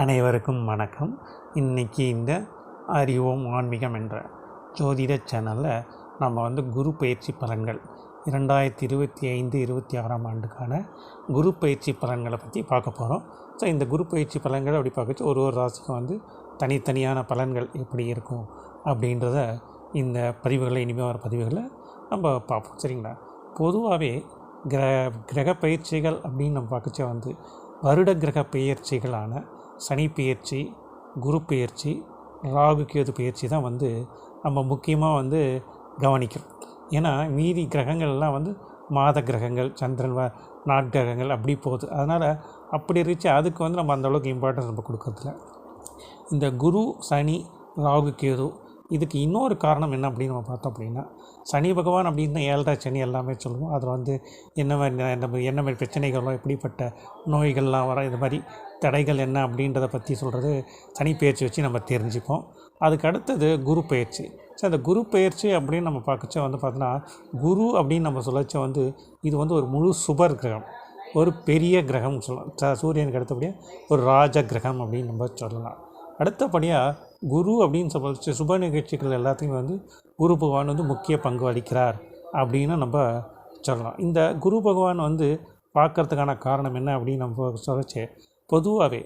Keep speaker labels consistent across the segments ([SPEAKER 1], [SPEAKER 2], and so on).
[SPEAKER 1] அனைவருக்கும் வணக்கம். இன்றைக்கி இந்த அறிவோம் ஆன்மீகம் என்ற ஜோதிட சேனலில் நம்ம குரு பயிற்சி பலன்கள் 2025-26 ஆண்டுக்கான குரு பயிற்சி பலன்களை பற்றி பார்க்க போகிறோம். ஸோ இந்த குரு பயிற்சி பலன்களை அப்படி பார்க்கச்சு ஒரு ராசிக்கும் தனித்தனியான பலன்கள் எப்படி இருக்கும் அப்படின்றத இந்த பதிவுகளை இனிமேல் வர பதிவுகளை நம்ம பார்ப்போம். சரிங்களா? பொதுவாகவே கிரக பயிற்சிகள் அப்படின்னு நம்ம பார்க்கச்ச வருட கிரக பயிற்சிகளான சனி பயிற்சி, குரு பயிற்சி, ராகு கேது பயிற்சி தான் நம்ம முக்கியமாக கவனிக்கிறோம். ஏன்னா மீதி கிரகங்கள்லாம் மாத கிரகங்கள், சந்திரன், நாட்கிரகங்கள் அப்படி போகுது. அதனால் அப்படி இருந்துச்சு அதுக்கு நம்ம அந்தளவுக்கு இம்பார்ட்டன்ஸ் நம்ம கொடுக்கறதில்ல. இந்த குரு, சனி, ராகு கேது இதுக்கு இன்னொரு காரணம் என்ன அப்படின்னு நம்ம பார்த்தோம் அப்படின்னா, சனி பகவான் அப்படின்னு 7 சனி எல்லாமே சொல்லுவோம். அதில் என்ன மாதிரி பிரச்சனைகளும், எப்படிப்பட்ட நோய்கள்லாம் வர, இது மாதிரி தடைகள் என்ன அப்படின்றத பற்றி சொல்கிறது சனி பயிற்சி வச்சு நம்ம தெரிஞ்சுப்போம். அதுக்கு அடுத்தது குரு பயிற்சி. ஸோ அந்த குரு பயிற்சி அப்படின்னு நம்ம பார்க்கச்ச பார்த்தோன்னா, குரு அப்படின்னு நம்ம சொல்லச்ச இது ஒரு முழு சுபர் கிரகம், ஒரு பெரிய கிரகம் சொல்லலாம். சூரியனுக்கு அடுத்தபடியாக ஒரு ராஜ கிரகம் அப்படின்னு நம்ம சொல்லலாம். அடுத்தபடியாக குரு அப்படின்னு சொல்லிச்சு சுப நிகழ்ச்சிகள் எல்லாத்தையும் குரு பகவான் முக்கிய பங்கு அளிக்கிறார் அப்படின்னு நம்ம சொல்லலாம். இந்த குரு பகவான் பார்க்குறதுக்கான காரணம் என்ன அப்படின்னு நம்ம சொல்லிச்சு, பொதுவாகவே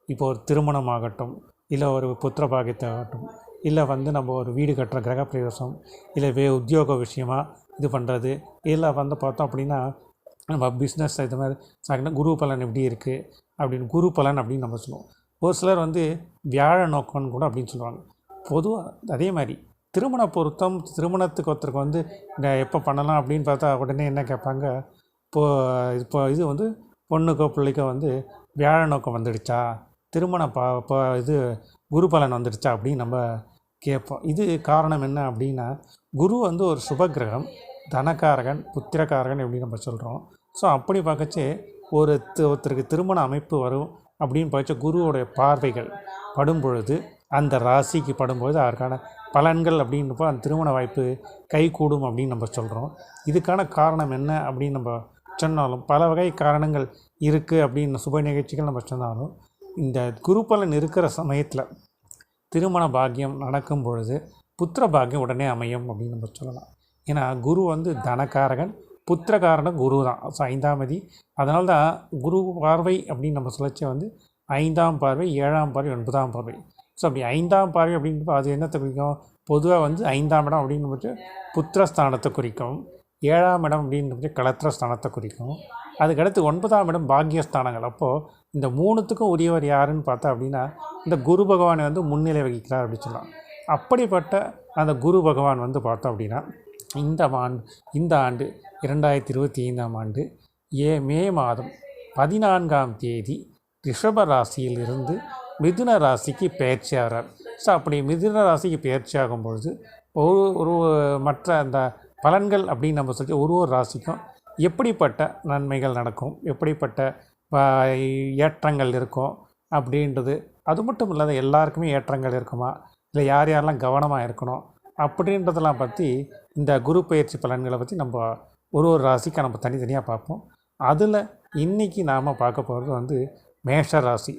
[SPEAKER 1] இப்போ ஒரு திருமணம் ஆகட்டும், இல்லை ஒரு புத்திர பாக்கியத்தை ஆகட்டும், இல்லை நம்ம ஒரு வீடு கட்டுற கிரகப்பிரவேசம், இல்லை உத்தியோக விஷயமாக இது பண்ணுறது, இல்லை பார்த்தோம் அப்படின்னா நம்ம பிஸ்னஸ் இது மாதிரி குரு பலன் எப்படி இருக்குது அப்படின்னு குரு பலன் அப்படின்னு நம்ம சொல்லுவோம். ஒரு சிலர் வியாழ நோக்கம்னு கூட அப்படின்னு சொல்லுவாங்க. பொதுவாக அதே மாதிரி திருமண பொருத்தம், திருமணத்துக்கு ஒருத்தருக்கு எப்போ பண்ணலாம் அப்படின்னு பார்த்தா உடனே என்ன கேட்பாங்க, இப்போ இது பொண்ணுக்கோ பிள்ளைக்கோ வியாழ நோக்கம் வந்துடுச்சா, திருமணம் இது குரு பலன் வந்துடுச்சா அப்படின்னு நம்ம கேட்போம். இது காரணம் என்ன அப்படின்னா, குரு ஒரு சுபகிரகம், தனக்காரகன், புத்திரக்காரகன் எப்படி நம்ம சொல்கிறோம். ஸோ அப்படி பார்க்கச்சே ஒருத்தருக்கு திருமண அமைப்பு வரும் அப்படின்னு பார்த்து குருவோடைய பார்வைகள் படும் பொழுது, அந்த ராசிக்கு படும்பொழுது அதற்கான பலன்கள் அப்படின்றப்போ அந்த திருமண வாய்ப்பு கைகூடும் அப்படின்னு நம்ம சொல்கிறோம். இதுக்கான காரணம் என்ன அப்படின்னு நம்ம சொன்னாலும், பல வகை காரணங்கள் இருக்குது அப்படின்னு சுப நிகழ்ச்சிகள் நம்ம சொன்னாலும், இந்த குரு பலன் இருக்கிற சமயத்தில் திருமண பாக்கியம் நடக்கும் பொழுது புத்திர பாக்கியம் உடனே அமையும் அப்படின்னு நம்ம சொல்லலாம். ஏன்னா குரு தனக்காரகன், புத்திரக்காரன் குரு தான். ஸோ 5ஆம் அதி. அதனால தான் குரு பார்வை அப்படின்னு நம்ம சொல்லச்சே 5ஆம் பார்வை, 7ஆம் பார்வை, 9ஆம் பார்வை. ஸோ அப்படி 5ஆம் பார்வை அப்படின்றப்ப அது என்னத்தை குறிக்கும், பொதுவாக 5ஆம் இடம் அப்படின்னு புத்திரஸ்தானத்தை குறிக்கும், 7ஆம் இடம் அப்படின்னு களத்திரஸ்தானத்தை குறிக்கும், அதுக்கடுத்து 9ஆம் இடம் பாக்கியஸ்தானங்கள். அப்போது இந்த 3த்துக்கும் உரியவர் யாருன்னு பார்த்தா அப்படின்னா இந்த குரு பகவானை முன்னிலை வகிக்கிறார் அப்படின்னு சொல்லலாம். அப்படிப்பட்ட அந்த குரு பகவான் பார்த்தோம் அப்படின்னா இந்த ஆண்டு 2025ஆம் ஆண்டு மே மாதம் 14ஆம் தேதி ரிஷப ராசியிலிருந்து மிதுன ராசிக்கு பயிற்சி ஆகிறார். ஸோ அப்படி மிதுன ராசிக்கு பயிற்சி ஆகும் பொழுது ஒரு மற்ற அந்த பலன்கள் அப்படின்னு நம்ம சொல்லி ஒரு ராசிக்கும் எப்படிப்பட்ட நன்மைகள் நடக்கும், எப்படிப்பட்ட ஏற்றங்கள் இருக்கும் அப்படின்றது, அது மட்டும் இல்லாத எல்லாருக்குமே ஏற்றங்கள் இருக்குமா, இல்லை யார் யாரெல்லாம் கவனமாக இருக்கணும் அப்படின்றதெல்லாம் பற்றி இந்த குரு பயிற்சி பலன்களை பற்றி நம்ம ஒரு ராசிக்கு நம்ம தனித்தனியாக பார்ப்போம். அதில் இன்றைக்கி நாம் பார்க்க போகிறது மேஷ ராசி.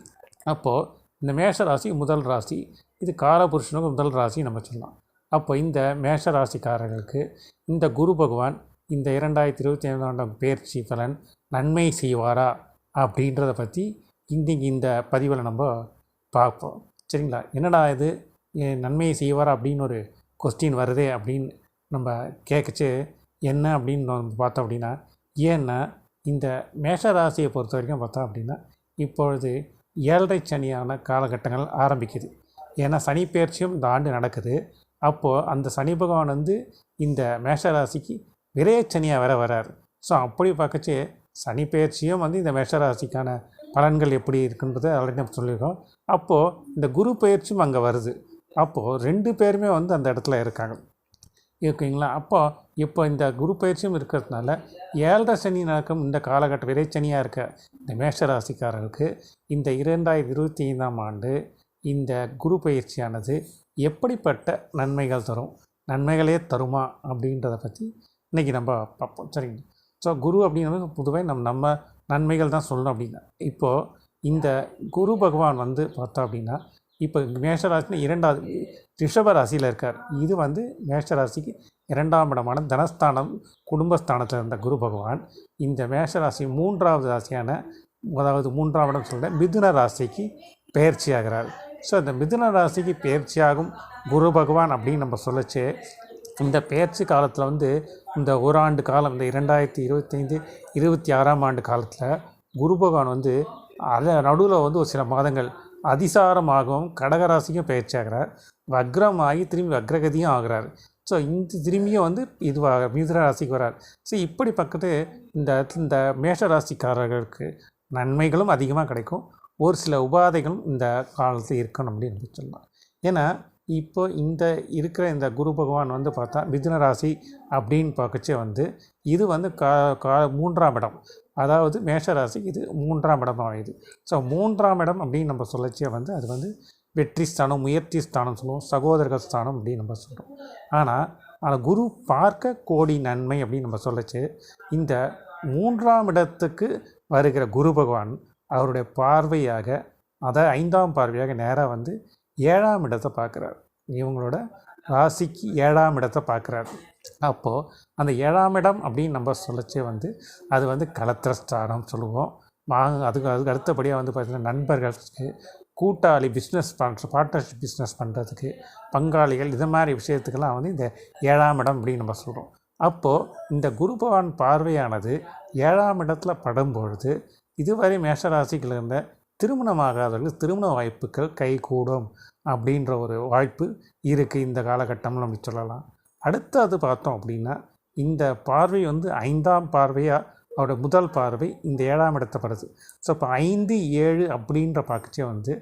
[SPEAKER 1] அப்போது இந்த மேஷ ராசி முதல் ராசி, இது காலபுருஷனுக்கு முதல் ராசி நம்ம சொல்லலாம். அப்போ இந்த மேஷ ராசிக்காரர்களுக்கு இந்த குரு பகவான் இந்த 2025ஆம் ஆண்டு பயிற்சி பலன் நன்மை செய்வாரா அப்படின்றத பற்றி இன்றைக்கி இந்த பதிவில் நம்ம பார்ப்போம். சரிங்களா? என்னடா இது நன்மையை செய்வாரா அப்படின்னு ஒரு கொஸ்டின் வருதே அப்படின்னு நம்ம கேட்கச்சு என்ன அப்படின்னு நம்ம பார்த்தோம் அப்படின்னா, ஏன்னா இந்த மேஷ ராசியை பொறுத்த வரைக்கும் பார்த்தோம் அப்படின்னா இப்பொழுது 7 சனியான காலகட்டங்கள் ஆரம்பிக்குது. ஏன்னா சனி பயிற்சியும் இந்த ஆண்டு நடக்குது. அப்போது அந்த சனி பகவான் இந்த மேஷ ராசிக்கு விரயச்சனியாக வரார். ஸோ அப்படி பார்க்கச்சு சனி பயிற்சியும் இந்த மேஷ ராசிக்கான பலன்கள் எப்படி இருக்குன்றதை ஆல்ரெடி நம்ம சொல்லியிருக்கோம். அப்போது இந்த குரு பயிற்சியும் அங்கே வருது. அப்போது 2 பேருமே அந்த இடத்துல இருக்காங்க, இருக்குங்களா? இப்போ இந்த குரு பயிற்சியும் இருக்கிறதுனால 7 சனி நடக்கும் இந்த காலகட்டம் விரைச்சனியாக இருக்க இந்த மேஷ ராசிக்காரர்களுக்கு இந்த 2025ஆம் ஆண்டு இந்த குரு பயிற்சியானது எப்படிப்பட்ட நன்மைகள் தரும், நன்மைகளே தருமா அப்படின்றத பற்றி இன்றைக்கி நம்ம பார்ப்போம். சரிங்க? ஸோ குரு அப்படின்னா பொதுவாக நம்ம நன்மைகள் தான் சொல்லணும் அப்படின்னா, இப்போது இந்த குரு பகவான் வந்து பார்த்தோம் அப்படின்னா இப்போ மேஷராசின்னு இரண்டாவது ரிஷப ராசியில் இருக்கார். இது வந்து மேஷராசிக்கு 2ஆம் இடமான தனஸ்தானம் குடும்பஸ்தானத்தில் இருந்த குரு பகவான் இந்த மேஷராசி 3வது ராசியான அதாவது 3ஆம் இடம் சொல்கிற மிதுன ராசிக்கு பெயர்ச்சி ஆகிறார். ஸோ இந்த மிதுன ராசிக்கு பெயர்ச்சியாகும் குரு பகவான் அப்படின்னு நம்ம சொல்லச்சு இந்த பெயர்ச்சி காலத்தில் வந்து இந்த ஓராண்டு காலம் இந்த 2025 26ஆம் ஆண்டு காலத்தில் குரு பகவான் வந்து அதை நடுவில் வந்து ஒரு சில மாதங்கள் அதிசாரமாகவும் கடகராசிக்கும் பயிற்சி ஆகிறார். வக்ரமாகி திரும்பி வக்ரகதியும் ஆகிறார். ஸோ இந்த திரும்பியும் வந்து இதுவாக மிதுன ராசிக்கு வரார். ஸோ இப்படி பக்கத்து இந்த மேஷ ராசிக்காரர்களுக்கு நன்மைகளும் அதிகமாக கிடைக்கும், ஒரு சில உபாதைகளும் இந்த காலத்தில் இருக்கணும் அப்படின்னு சொல்லலாம். ஏன்னா இப்போ இந்த இருக்கிற இந்த குரு பகவான் வந்து பார்த்தா மிதுன ராசி அப்படின்னு பார்க்கச்சே வந்து இது வந்து 3ஆம் இடம், அதாவது மேஷராசி இது 3ஆம் இடம் ஆகுது. ஸோ 3ஆம் இடம் அப்படின்னு நம்ம சொல்லச்சே வந்து அது வந்து வெற்றி ஸ்தானம், முயற்சி ஸ்தானம் சொல்லுவோம், சகோதரர்கள் ஸ்தானம் அப்படின்னு நம்ம சொல்கிறோம். ஆனால் குரு பார்க்க கோடி நன்மை அப்படின்னு நம்ம சொல்லச்சு இந்த 3ஆம் இடத்துக்கு வருகிற குரு பகவான் அவருடைய பார்வையாக அதை 5ஆம் பார்வையாக நேராக வந்து 7ஆம் இடத்தை பார்க்குறார். இவங்களோட ராசிக்கு 7ஆம் இடத்தை பார்க்குறாரு. அப்போது அந்த 7ஆம் இடம் அப்படின்னு நம்ம சொல்லச்சே வந்து அது வந்து கலத்திர ஸ்தானம் சொல்லுவோம். அதுக்கு அடுத்தபடியாக வந்து பார்த்திங்கன்னா நண்பர்களுக்கு, கூட்டாளி பிஸ்னஸ் பார்ட்னர்ஷிப் பிஸ்னஸ் பண்ணுறதுக்கு, பங்காளிகள் இது மாதிரி விஷயத்துக்கெல்லாம் வந்து இந்த 7ஆம் இடம் அப்படின்னு நம்ம சொல்கிறோம். அப்போது இந்த குரு பகவான் பார்வையானது 7ஆம் இடத்துல படும்பொழுது இதுவரை மேஷராசிகள் இருந்த திருமணமாகாதவர்களுக்கு திருமண வாய்ப்புகள் கைகூடும் அப்படின்ற ஒரு வாய்ப்பு இருக்குது இந்த காலகட்டம்னு நம்ம சொல்லலாம். அடுத்தது பார்த்தோம் அப்படின்னா இந்த பார்வை வந்து 5ஆம் பார்வையாக அவரோட முதல் பார்வை இந்த 7ஆம் இடத்தை படுது. ஸோ இப்போ 5, 7 அப்படின்ற பார்க்கச்சே வந்து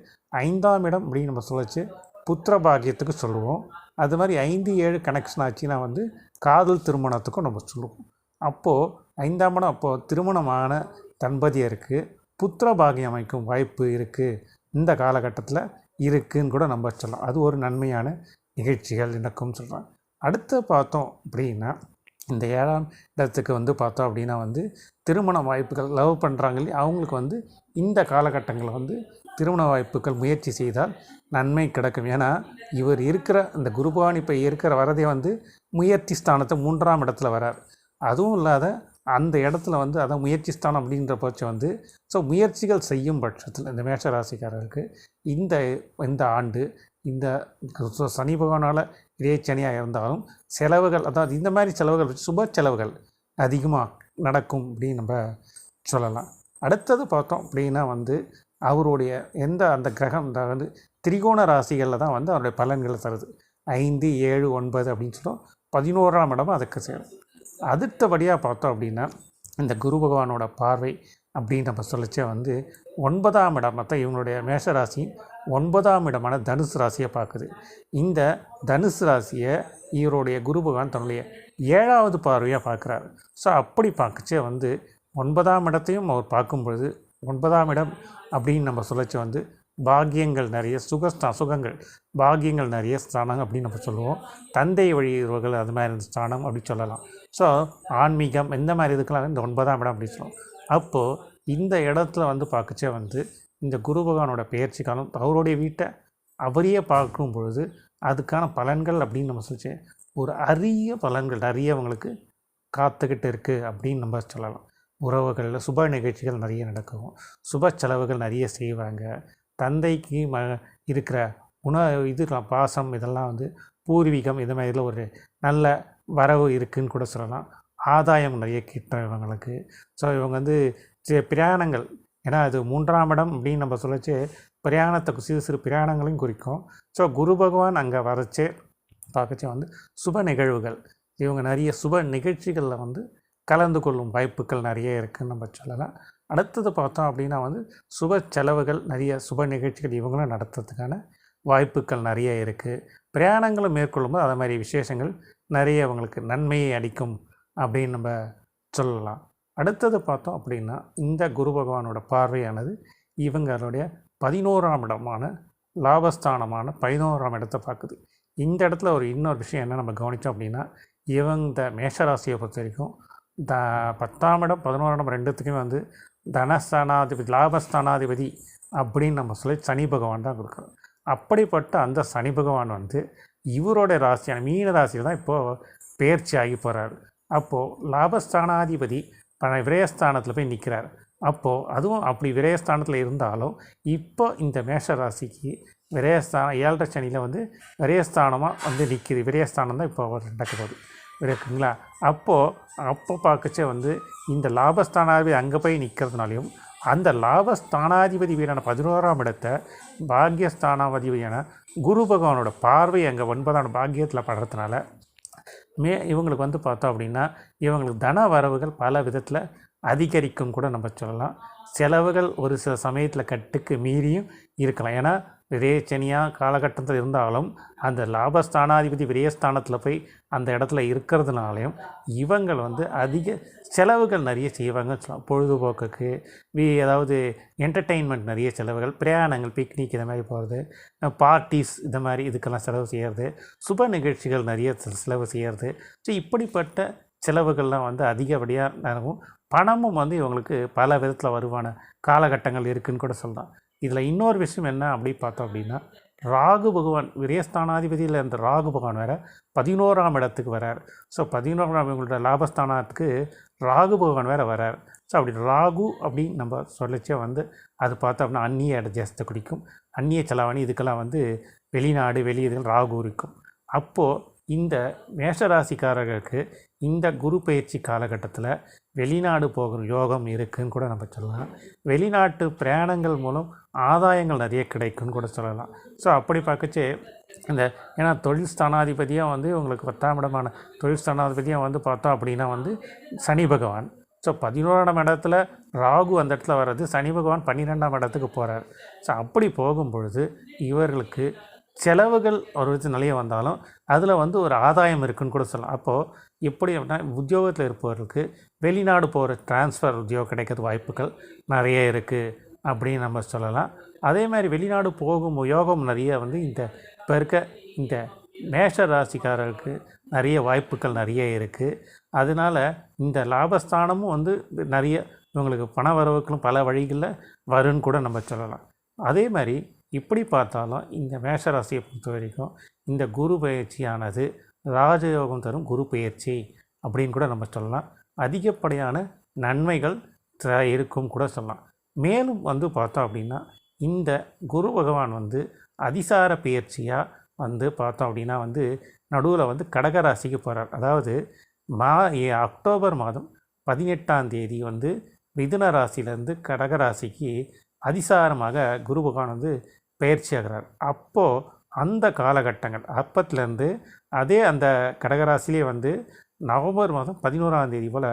[SPEAKER 1] 5ஆம் இடம் அப்படின்னு நம்ம சொல்லச்சு புத்திர பாக்கியத்துக்கு சொல்லுவோம். அது மாதிரி 5, 7 கனெக்ஷன் ஆச்சுன்னா வந்து காதல் திருமணத்துக்கும் நம்ம சொல்லுவோம். அப்போது 5ஆம் இடம் அப்போது திருமணமான தம்பதியருக்கு புத்திர பாகியம் அமைக்கும் வாய்ப்பு இருக்குது இந்த காலகட்டத்தில் இருக்குதுன்னு கூட நம்ம சொல்லலாம். அது ஒரு நன்மையான நிகழ்ச்சிகள் எனக்கும் சொல்கிறேன். அடுத்து பார்த்தோம் அப்படின்னா இந்த 7ஆம் இடத்துக்கு வந்து பார்த்தோம் அப்படின்னா வந்து திருமண வாய்ப்புகள் லவ் பண்ணுறாங்க இல்லையா, அவங்களுக்கு வந்து இந்த காலகட்டங்களில் வந்து திருமண வாய்ப்புகள் முயற்சி செய்தால் நன்மை கிடைக்கும். ஏன்னா இவர் இருக்கிற இந்த குருபவான் இப்போ இருக்கிற வரதே வந்து முயற்சி ஸ்தானத்தை 3ஆம் இடத்துல வரார். அதுவும் இல்லாத அந்த இடத்துல வந்து அதான் முயற்சி ஸ்தானம் அப்படின்ற பட்சம் வந்து ஸோ முயற்சிகள் செய்யும் பட்சத்தில் இந்த மேஷராசிக்காரருக்கு இந்த ஆண்டு இந்த சனி பகவானால் இதே சனியாக இருந்தாலும் செலவுகள், அதாவது இந்த மாதிரி செலவுகள் சுப செலவுகள் அதிகமாக நடக்கும் அப்படின்னு நம்ம சொல்லலாம். அடுத்தது பார்த்தோம் அப்படின்னா வந்து அவருடைய அந்த கிரகம் இந்த வந்து திரிகோண ராசிகளில் தான் வந்து அவருடைய பலன்களை தருது. 5, 7, 9 அப்படின்னு சொல்லுவோம். 11ஆம் இடமும் அதுக்கு சேரும். அடுத்தபடியாக பார்த்தோம் அப்படின்னா இந்த குரு பகவானோட பார்வை அப்படின்னு நம்ம சொல்லிச்சே வந்து 9ஆம் இடம் தான் இவங்களுடைய மேஷராசி 9ஆம் இடமான தனுசு ராசியை பார்க்குது. இந்த தனுசு ராசியை இவருடைய குரு பகவான் தன்னுடைய 7ஆவது பார்வையாக பார்க்குறாரு. ஸோ அப்படி பார்க்கச்சே வந்து 9ஆம் இடத்தையும் அவர் பார்க்கும்பொழுது 9ஆம் இடம் அப்படின்னு நம்ம சொல்லச்சு வந்து பாக்கியங்கள் நிறைய சுகங்கள் பாக்கியங்கள் நிறைய ஸ்தானம் அப்படின்னு நம்ம சொல்லுவோம். தந்தை வழி உறவுகள் அது மாதிரி ஸ்தானம் அப்படின்னு சொல்லலாம். ஸோ ஆன்மீகம் இந்த மாதிரி இதுக்கெல்லாம் இந்த 9ஆம் இடம் அப்படின்னு சொல்லுவோம். அப்போது இந்த இடத்துல வந்து பார்க்கச்சே வந்து இந்த குரு பகவானோட பெயர்ச்சி காலம் அவருடைய வீட்டை அவரையே பார்க்கும் பொழுது அதுக்கான பலன்கள் அப்படின்னு நம்ம சொல்லிச்சு ஒரு அரிய பலன்கள் நிறைய அவங்களுக்கு காத்துக்கிட்டு இருக்குது அப்படின்னு நம்ம சொல்லலாம். உறவுகளில் சுப நிகழ்ச்சிகள் நிறைய நடக்கும், சுப செலவுகள் நிறைய செய்வாங்க. தந்தைக்கு இருக்கிற பாசம் இதெல்லாம் வந்து பூர்வீகம் இது மாதிரில ஒரு நல்ல வரவு இருக்குதுன்னு கூட சொல்லலாம். ஆதாயம் நிறைய கிட்டும் இவங்களுக்கு. ஸோ இவங்க வந்து பிரயாணங்கள், ஏன்னா அது 3ஆம் இடம் அப்படின்னு நம்ம சொல்லச்சு பிரயாணத்துக்கு சிறு சிறு பிரயாணங்களையும் குறிக்கும். ஸோ குரு பகவான் அங்கே வரச்சே பார்க்கச்சே வந்து சுப நிகழ்வுகள், இவங்க நிறைய சுப நிகழ்ச்சிகளில் வந்து கலந்து கொள்ளும் வாய்ப்புகள் நிறைய இருக்குதுன்னு நம்ம சொல்லலாம். அடுத்தது பார்த்தோம் அப்படின்னா வந்து சுப செலவுகள் நிறைய சுப நிகழ்ச்சிகள் இவங்களும் நடத்துறதுக்கான வாய்ப்புகள் நிறைய இருக்குது. பிரயாணங்களை மேற்கொள்ளும்போது அது மாதிரி விசேஷங்கள் நிறைய அவங்களுக்கு நன்மையை அளிக்கும் அப்படின்னு நம்ம சொல்லலாம். அடுத்தது பார்த்தோம் அப்படின்னா இந்த குரு பகவானோட பார்வையானது இவங்களுடைய 11ஆம் இடமான லாபஸ்தானமான 11ஆம் இடத்தை பார்க்குது. இந்த இடத்துல இன்னொரு விஷயம் என்ன நம்ம கவனித்தோம் அப்படின்னா இவங்க மேஷராசியை பொறுத்த வரைக்கும் 10ஆம் இடம் 11ஆம் இடம் ரெண்டுத்துக்குமே வந்து தனஸ்தானாதிபதி லாபஸ்தானாதிபதி அப்படின்னு நம்ம சொல்லி சனி பகவான் தான் கொடுக்குறோம். அப்படிப்பட்ட அந்த சனி பகவான் வந்து இவரோட ராசியான மீன ராசியில் தான் இப்போது பெயர்ச்சி ஆகி போகிறார். அப்போது லாபஸ்தானாதிபதி விரயஸ்தானத்தில் போய் நிற்கிறார். அப்போது அதுவும் அப்படி விரயஸ்தானத்தில் இருந்தாலும் இப்போ இந்த மேஷ ராசிக்கு விரயஸ்தானம் 7.5 சனியில் வந்து விரயஸ்தானமாக வந்து நிற்கிது. விரயஸ்தானம் தான் இப்போ நடக்க போகுது இருக்குங்களா. அப்போ பார்க்கச்சே வந்து இந்த லாபஸ்தானாதிபதி அங்கே போய் நிற்கிறதுனாலையும் அந்த லாபஸ்தானாதிபதி வீடான 11ஆம் இடத்தை பாக்யஸ்தானாதிபதியான குரு பகவானோட பார்வை அங்கே 9ஆம் பாக்கியத்தில் படுறதுனால இவங்களுக்கு வந்து பார்த்தோம் அப்படின்னா இவங்களுக்கு தன வரவுகள் பல விதத்தில் அதிகரிக்கும் கூட நம்ம சொல்லலாம். செலவுகள் ஒரு சில சமயத்தில் கட்டுக்கு மீறியும் இருக்கலாம். ஏன்னா விரயச்சனியாக காலகட்டத்தில் இருந்தாலும் அந்த லாபஸ்தானாதிபதி விரயஸ்தானத்தில் போய் அந்த இடத்துல இருக்கிறதுனாலையும் இவங்கள் வந்து அதிக செலவுகள் நிறைய செய்வாங்க சொல்லலாம். பொழுதுபோக்குக்கு ஏதாவது என்டர்டெயின்மெண்ட் நிறைய செலவுகள், பிரயாணங்கள், பிக்னிக் இதை மாதிரி போகிறது, பார்ட்டிஸ் இந்த மாதிரி இதுக்கெல்லாம் செலவு செய்கிறது, சுப நிகழ்ச்சிகள் நிறைய செலவு செய்கிறது. ஸோ இப்படிப்பட்ட செலவுகள்லாம் வந்து அதிகப்படியாக நடக்கும். பணமும் வந்து இவங்களுக்கு பல விதத்தில் வருவான காலகட்டங்கள் இருக்குதுன்னு கூட சொல்லலாம். இதில் இன்னொரு விஷயம் என்ன அப்படி பார்த்தோம் அப்படின்னா ராகு பகவான் விரயஸ்தானாதிபதியில் இருந்த ராகு பகவான் வேறு 11ஆம் இடத்துக்கு வரார். ஸோ 11ஆம் இவங்களோட லாபஸ்தானத்துக்கு ராகு பகவான் வேறு வரார். ஸோ அப்படி ராகு அப்படின்னு நம்ம சொல்லிச்சே வந்து அது பார்த்தோம் அப்படின்னா அந்நிய ஜாஸ்தி குடிக்கும், அந்நிய செலவாணி இதுக்கெல்லாம் வந்து வெளிநாடு வெளியீடுகள் ராகு இருக்கும். அப்போது இந்த மேஷராசிக்காரர்களுக்கு இந்த குரு பயிற்சி காலகட்டத்தில் வெளிநாடு போகிற யோகம் இருக்குதுன்னு கூட நம்ம சொல்லலாம். வெளிநாட்டு பிரயாணங்கள் மூலம் ஆதாயங்கள் நிறைய கிடைக்குன்னு கூட சொல்லலாம். ஸோ அப்படி பார்க்கச்சே இந்த ஏன்னா தொழில் ஸ்தானாதிபதியாக வந்து உங்களுக்கு 10ஆம் இடமான தொழில் ஸ்தானாதிபதியாக வந்து பார்த்தோம் அப்படின்னா வந்து சனி பகவான். ஸோ 11ஆம் இடத்துல ராகு அந்த இடத்துல வர்றது, சனி பகவான் 12ஆம் இடத்துக்கு போகிறார். ஸோ அப்படி போகும் பொழுது இவர்களுக்கு செலவுகள் ஒரு விதத்தில் நிறைய வந்தாலும் அதில் வந்து ஒரு ஆதாயம் இருக்குதுன்னு கூட சொல்லலாம். அப்போது எப்படி அப்படின்னா உத்தியோகத்தில் இருப்பவர்களுக்கு வெளிநாடு போகிற டிரான்ஸ்ஃபர் உத்தியோகம் கிடைக்கிறது வாய்ப்புகள் நிறைய இருக்குது அப்படின்னு நம்ம சொல்லலாம். அதே மாதிரி வெளிநாடு போகும் யோகம் நிறைய வந்து இப்போ இருக்க இந்த மேஷ ராசிக்காரர்களுக்கு நிறைய வாய்ப்புகள் நிறைய இருக்குது. அதனால் இந்த லாபஸ்தானமும் வந்து நிறைய இவங்களுக்கு பண வரவுகளும் பல வழிகளில் வரும்னு கூட நம்ம சொல்லலாம். அதே மாதிரி இப்படி பார்த்தாலும் இந்த மேஷராசியை பொறுத்த வரைக்கும் இந்த குரு பயிற்சியானது ராஜயோகம் தரும் குரு பயிற்சி அப்படின்னு கூட நம்ம சொல்லலாம். அதிகப்படியான நன்மைகள் இருக்கும் கூட சொல்லலாம். மேலும் வந்து பார்த்தோம் அப்படின்னா இந்த குரு பகவான் வந்து அதிசார பயிற்சியாக வந்து பார்த்தோம் அப்படின்னா வந்து நடுவில் வந்து கடகராசிக்கு போகிறார். அதாவது அக்டோபர் மாதம் 18ஆம் தேதி வந்து மிதுன ராசியிலேருந்து கடகராசிக்கு அதிசாரமாக குரு பகவான் வந்து பயிற்சி ஆகிறார். அப்போது அந்த காலகட்டங்கள் அப்பத்துலேருந்து அதே அந்த கடகராசிலே வந்து நவம்பர் மாதம் 11ஆம் தேதி போல்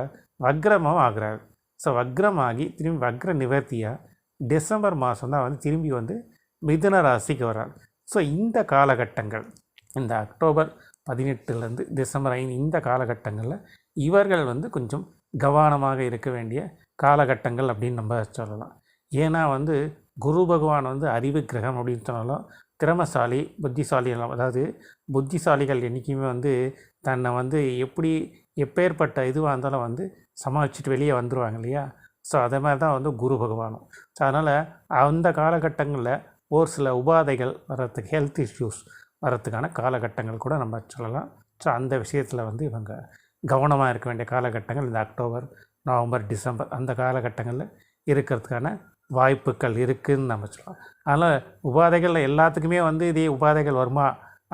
[SPEAKER 1] வக்ரமாக ஆகிறார். ஸோ வக்ரமாகி திரும்பி வக்ர நிவர்த்தியாக டிசம்பர் மாதம் தான் வந்து திரும்பி வந்து மிதுன ராசிக்கு வர்றார். ஸோ இந்த காலகட்டங்கள் இந்த அக்டோபர் 18லேருந்து டிசம்பர் 5 இந்த காலகட்டங்களில் இவர்கள் வந்து கொஞ்சம் கவனமாக இருக்க வேண்டிய காலகட்டங்கள் அப்படின்னு நம்ம சொல்லலாம். ஏன்னா வந்து குரு பகவான் வந்து அறிவு கிரகம் அப்படின்னு சொன்னாலும் திறமசாலி புத்திசாலி எல்லாம், அதாவது புத்திசாலிகள் என்றைக்குமே வந்து தன்னை வந்து எப்பேற்பட்ட இதுவாக இருந்தாலும் வந்து சமாளிச்சுட்டு வெளியே வந்துடுவாங்க இல்லையா. ஸோ அதே மாதிரி தான் வந்து குரு பகவானும். ஸோ அதனால் அந்த காலகட்டங்களில் ஒரு சில உபாதைகள் வர்றதுக்கு, ஹெல்த் இஷ்யூஸ் வர்றதுக்கான காலகட்டங்கள் கூட நம்ம சொல்லலாம். ஸோ அந்த விஷயத்தில் வந்து இவங்க கவனமாக இருக்க வேண்டிய காலகட்டங்கள் இந்த அக்டோபர், நவம்பர், டிசம்பர் அந்த காலகட்டங்களில் இருக்கிறதுக்கான வாய்ப்புகள் இருக்குதுன்னு நம்ம சொல்லலாம். அதனால் உபாதைகள் எல்லாத்துக்குமே வந்து இதே உபாதைகள் வருமா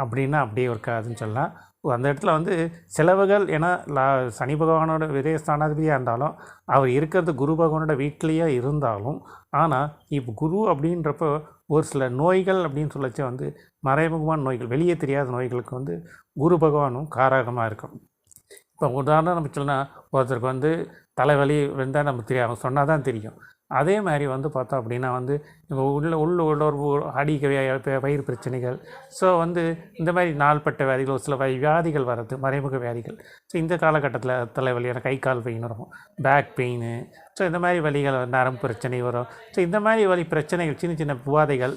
[SPEAKER 1] அப்படின்னா அப்படியே இருக்காதுன்னு சொல்லலாம். அந்த இடத்துல வந்து செலவுகள், ஏன்னா சனி பகவானோட விரயஸ்தானாதிபதியாக இருந்தாலும் அவர் இருக்கிறது குரு பகவானோட வீட்டிலேயே இருந்தாலும், ஆனால் இப்போ குரு அப்படின்றப்போ ஒரு சில நோய்கள் அப்படின்னு சொல்லச்சே வந்து மறைமுகமான நோய்கள், வெளியே தெரியாத நோய்களுக்கு வந்து குரு பகவானும் காரகமாக இருக்கும். இப்போ உதாரணம் நம்ம சொல்லலாம், ஒருத்தருக்கு வந்து தலைவலி இருந்தால் நமக்கு தெரியும், அவங்க சொன்னால் தான் தெரியும். அதே மாதிரி வந்து பார்த்தோம் அப்படின்னா வந்து இப்போ உள்ளுணர்வு, வயிறு பிரச்சனைகள், ஸோ வந்து இந்த மாதிரி நாள்பட்ட வியாதிகள், ஒரு சில வியாதிகள் வர்றது, மறைமுக வியாதிகள். ஸோ இந்த காலகட்டத்தில் தலைவலியான கை கால் பெயின் வரும், பேக் பெயின், ஸோ இந்த மாதிரி வலிகள், நரம்பு பிரச்சனை வரும். ஸோ இந்த மாதிரி பிரச்சனைகள், சின்ன சின்ன உபாதைகள்,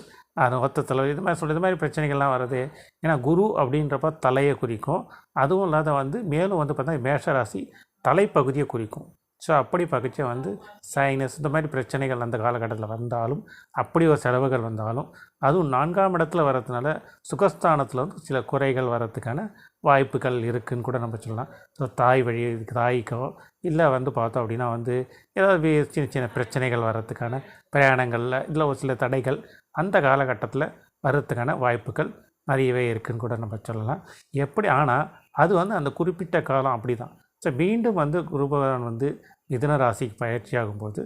[SPEAKER 1] ஒத்தத்தில் இது மாதிரி பிரச்சனைகள்லாம் வருது. ஏன்னா குரு அப்படின்றப்ப தலையை குறிக்கும். அதுவும் இல்லாத வந்து மேலும் வந்து பார்த்தா மேஷராசி தலைப்பகுதியை குறிக்கும். ஸோ அப்படி பார்க்கச்ச வந்து சைனஸ் இந்த மாதிரி பிரச்சனைகள் அந்த காலகட்டத்தில் வந்தாலும், அப்படி ஒரு செலவுகள் வந்தாலும், அதுவும் 4ஆம் இடத்துல வர்றதுனால சுகஸ்தானத்தில் வந்து சில குறைகள் வர்றதுக்கான வாய்ப்புகள் இருக்குதுன்னு கூட நம்ம சொல்லலாம். ஸோ தாய் வழி தாய்க்கோ இல்லை வந்து பார்த்தோம் அப்படின்னா வந்து ஏதாவது சின்ன சின்ன பிரச்சனைகள் வர்றதுக்கான பிரயாணங்களில் இல்லை ஒரு சில தடைகள் அந்த காலகட்டத்தில் வர்றதுக்கான வாய்ப்புகள் நிறையவே இருக்குதுன்னு கூட நம்ம சொல்லலாம். எப்படி ஆனால் அது வந்து அந்த குறிப்பிட்ட காலம் அப்படி தான். ஸோ மீண்டும் வந்து குரு பகவான் வந்து மிதுன ராசிக்கு பயிற்சி ஆகும்போது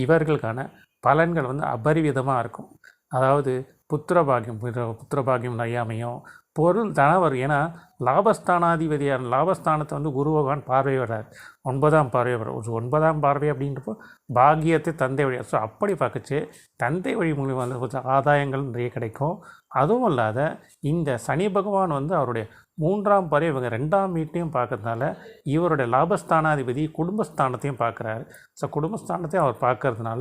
[SPEAKER 1] இவர்களுக்கான பலன்கள் வந்து அபரிவிதமாக இருக்கும். அதாவது புத்திரபாகியம் நிறைய அமையும், பொருள் தனவர். ஏன்னா லாபஸ்தானாதிபதியான லாபஸ்தானத்தை வந்து குரு பகவான் பார்வை வர்றார், 9ஆம் பார்வை வர்றார். ஒரு 9ஆம் பார்வை அப்படின்றப்போ பாக்கியத்தை தந்தை வழி. ஸோ அப்படி பார்க்கச்சு தந்தை வழி மூலியம் வந்து கொஞ்சம் ஆதாயங்கள் நிறைய கிடைக்கும். அதுவும் இல்லாத இந்த சனி பகவான் வந்து அவருடைய 3ஆம் பார்வை இவங்க 2ஆம் வீட்டையும் பார்க்கறதுனால இவருடைய லாபஸ்தானாதிபதி குடும்பஸ்தானத்தையும் பார்க்குறாரு. ஸோ குடும்பஸ்தானத்தையும் அவர் பார்க்கறதுனால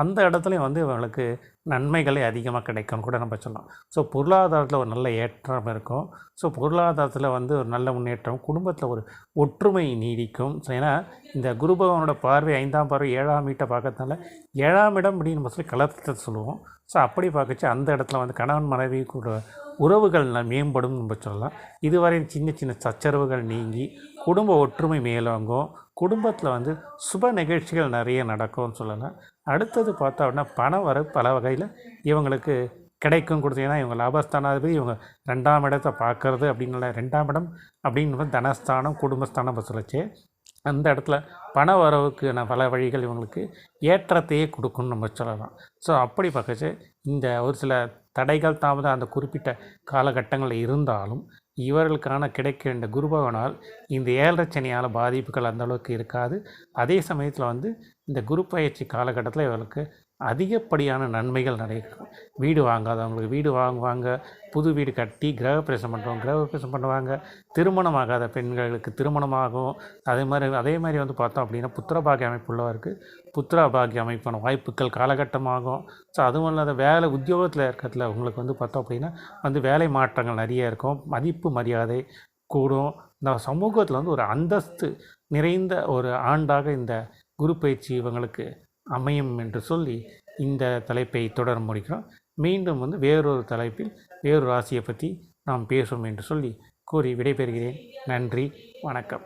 [SPEAKER 1] அந்த இடத்துலையும் வந்து இவங்களுக்கு நன்மைகளே அதிகமாக கிடைக்கும்னு கூட நம்ம சொல்லலாம். ஸோ பொருளாதாரத்தில் ஒரு நல்ல ஏற்றம் இருக்கும். ஸோ பொருளாதாரத்தில் வந்து ஒரு நல்ல முன்னேற்றம், குடும்பத்தில் ஒரு ஒற்றுமை நீடிக்கும். ஸோ ஏன்னா இந்த குரு பகவானோட பார்வை 5ஆம் பார்வை 7ஆம் வீட்டை பார்க்கறதுனால 7ஆம் இடம் அப்படின்னு நம்ம சொல்லி கலத்தை சொல்லுவோம். ஸோ அப்படி பார்க்கச்சு அந்த இடத்துல வந்து கணவன் மனைவி கூட உறவுகள் மேம்படும் நம்ம சொல்லலாம். இதுவரை சின்ன சின்ன சச்சரவுகள் நீங்கி குடும்ப ஒற்றுமை மேலோங்கும். குடும்பத்தில் வந்து சுப நிகழ்ச்சிகள் நிறைய நடக்கும்னு சொல்லலாம். அடுத்தது பார்த்தோம் அப்படின்னா பண வர பல வகையில் இவங்களுக்கு கிடைக்கும் கொடுத்து. ஏன்னா இவங்க லாபஸ்தானாதிபதி இவங்க 2ஆம் இடத்தை பார்க்கறது அப்படின்ல 2ஆம் இடம் அப்படின்னு தனஸ்தானம் குடும்பஸ்தானம் சொல்லிச்சு. அந்த இடத்துல பண வரவுக்கு பல வழிகள் இவங்களுக்கு ஏற்றத்தையே கொடுக்குன்னு நம்ம சொல்லலாம். ஸோ அப்படி பார்க்கச்சு இந்த ஒரு சில தடைகள் தாமதம் அந்த குறிப்பிட்ட காலகட்டங்களில் இருந்தாலும் இவர்களுக்கான கிடைக்க வேண்டிய குரு பகவானால் இந்த 7.5 சனியால் பாதிப்புகள் அந்தளவுக்கு இருக்காது. அதே சமயத்தில் வந்து இந்த குரு பயிற்சி காலகட்டத்தில் இவர்களுக்கு அதிகப்படியான நன்மைகள் நிறைய. வீடு வாங்காதவங்களுக்கு வீடு வாங்குவாங்க, புது வீடு கட்டி கிரகப்பிரவேசம் பண்ணுவாங்க, திருமணமாகாத பெண்களுக்கு திருமணமாகும். அதே மாதிரி வந்து பார்த்தோம் அப்படின்னா புத்திரபாகிய அமைப்பு உள்ளவருக்கு புத்திரபாகிய அமைப்பான வாய்ப்புகள் காலகட்டமாகும். ஸோ அதுவும் இல்லாத வேலை உத்தியோகத்தில் இருக்கிறதுல உங்களுக்கு வந்து பார்த்தோம் அப்படின்னா வந்து வேலை மாற்றங்கள் நிறைய இருக்கும், மதிப்பு மரியாதை கூடும். இந்த சமூகத்தில் வந்து ஒரு அந்தஸ்து நிறைந்த ஒரு ஆண்டாக இந்த குரு பயிற்சி இவங்களுக்கு அமையும் என்று சொல்லி இந்த தலைப்பை தொடர முடிக்கிறோம். மீண்டும் வந்து வேறொரு தலைப்பில் வேறொரு ராசியை பற்றி நாம் பேசுவோம் என்று சொல்லி கூறி விடைபெறுகிறேன். நன்றி, வணக்கம்.